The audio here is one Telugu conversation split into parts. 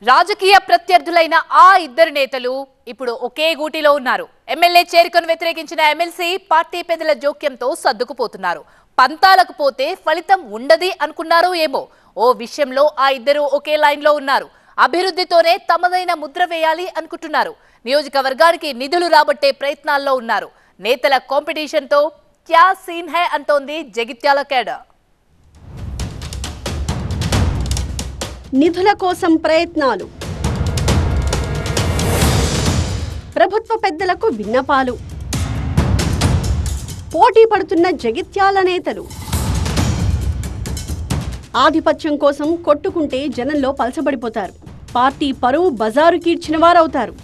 రాజకీయ ప్రత్యర్థులైన ఆ ఇద్దరు నేతలు ఇప్పుడు ఒకే గూటిలో ఉన్నారు. ఎమ్మెల్యే చేరికను వ్యతిరేకించిన ఎమ్మెల్సీ పార్టీ పెద్దల జోక్యంతో సర్దుకుపోతున్నారు. పంతాలకు పోతే ఫలితం ఉండది అనుకున్నారో ఏమో. ఓ విషయంలో ఆ ఇద్దరు ఒకే లైన్ లో ఉన్నారు. అభివృద్ధితోనే తమదైన ముద్ర వేయాలి అనుకుంటున్నారు. నియోజకవర్గానికి నిధులు రాబట్టే ప్రయత్నాల్లో ఉన్నారు. నేతల కాంపిటీషన్ తో క్యా సీన్ హై అంటోంది జగిత్యాల కేడర్. నిధుల కోసం ప్రయత్నాలు, ప్రభుత్వ పెద్దలకు విన్నపాలు, పోటీ పడుతున్న జగిత్యాల నేతలు. ఆధిపత్యం కోసం కొట్టుకుంటే జనంలో పలసబడిపోతారు. పార్టీ పరువు బజారు కీడ్చిన వారవుతారు.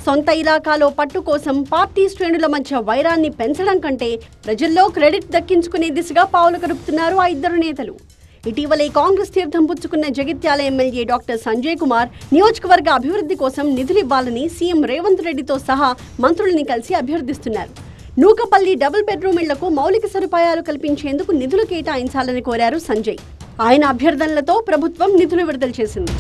సొంత ఇలాకాలో పట్టు కోసం పార్టీ శ్రేణుల మధ్య వైరాన్ని పెంచడం కంటే ప్రజల్లో క్రెడిట్ దక్కించుకునే దిశగా పావులు కదుపుతున్నారు ఆ ఇద్దరు నేతలు. ఇటీవలే కాంగ్రెస్ తీర్థం పుచ్చుకున్న జగిత్యాల ఎమ్మెల్యే డాక్టర్ సంజయ్ కుమార్ నియోజకవర్గ అభివృద్ధి కోసం నిధులు ఇవ్వాలని సీఎం రేవంత్ రెడ్డితో సహా మంత్రుల్ని కలిసి అభ్యర్థిస్తున్నారు. నూకపల్లి డబుల్ బెడ్రూమ్ ఇళ్లకు మౌలిక సదుపాయాలు కల్పించేందుకు నిధులు కేటాయించాలని కోరారు సంజయ్. ఆయన అభ్యర్థనలతో ప్రభుత్వం నిధులు విడుదల చేసింది.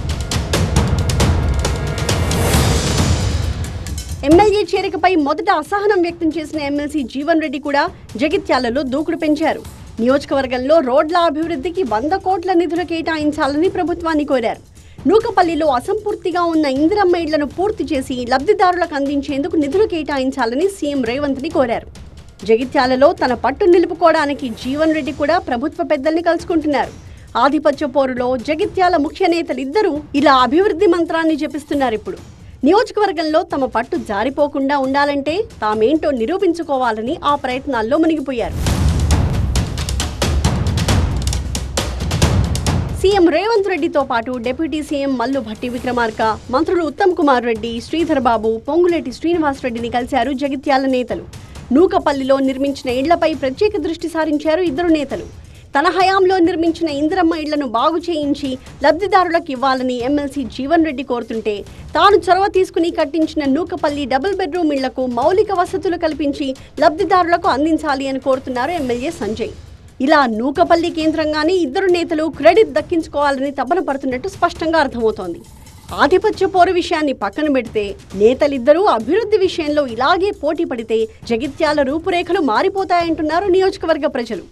ఎమ్మెల్యే చేరికపై మొదట అసహనం వ్యక్తం చేసిన ఎమ్మెల్సీ జీవన్ రెడ్డి కూడా జగిత్యాలలో దూకుడు పెంచారు. నియోజకవర్గంలో రోడ్ల అభివృద్ధికి 100 కోట్ల నిధులు కేటాయించాలని ప్రభుత్వాన్ని కోరారు. నూకపల్లిలో అసంపూర్తిగా ఉన్న ఇందిరమ్మ ఇళ్లను పూర్తి చేసి లబ్ధిదారులకు అందించేందుకు నిధులు కేటాయించాలని సీఎం రేవంత్ని కోరారు. జగిత్యాలలో తన పట్టు నిలుపుకోవడానికి జీవన్ రెడ్డి కూడా ప్రభుత్వ పెద్దల్ని కలుసుకుంటున్నారు. ఆధిపత్య పోరులో జగిత్యాల ముఖ్య నేతలిద్దరూ ఇలా అభివృద్ధి మంత్రాన్ని జపిస్తున్నారు. ఇప్పుడు నియోజకవర్గంలో తమ పట్టు జారిపోకుండా ఉండాలంటే తామేంటో నిరూపించుకోవాలని ఆ ప్రయత్నాల్లో మునిగిపోయారు. సీఎం రేవంత్ రెడ్డితో పాటు డిప్యూటీ సీఎం మల్లు భట్టి విక్రమార్క, మంత్రులు ఉత్తమ్ కుమార్ రెడ్డి, శ్రీధర్ బాబు, పొంగులేటి శ్రీనివాస్ రెడ్డిని కలిశారు జగిత్యాల నేతలు. నూకపల్లిలో నిర్మించిన ఇళ్లపై ప్రత్యేక దృష్టి సారించారు ఇద్దరు నేతలు. తన హయాంలో నిర్మించిన ఇందిరమ్మ ఇళ్లను బాగు చేయించి లబ్ధిదారులకు ఇవ్వాలని ఎమ్మెల్సీ జీవన్ రెడ్డి కోరుతుంటే, తాను చొరవ తీసుకుని కట్టించిన నూకపల్లి డబుల్ బెడ్రూమ్ ఇళ్లకు మౌలిక వసతులు కల్పించి లబ్ధిదారులకు అందించాలి అని కోరుతున్నారు ఎమ్మెల్యే సంజయ్. ఇలా నూకపల్లి కేంద్రంగానే ఇద్దరు నేతలు క్రెడిట్ దక్కించుకోవాలని తపన పడుతున్నట్టు స్పష్టంగా అర్థమవుతోంది. ఆధిపత్య పోరు విషయాన్ని పక్కన పెడితే నేతలిద్దరూ అభివృద్ధి విషయంలో ఇలాగే పోటీ పడితే జగిత్యాల రూపురేఖలు మారిపోతాయంటున్నారు నియోజకవర్గ ప్రజలు.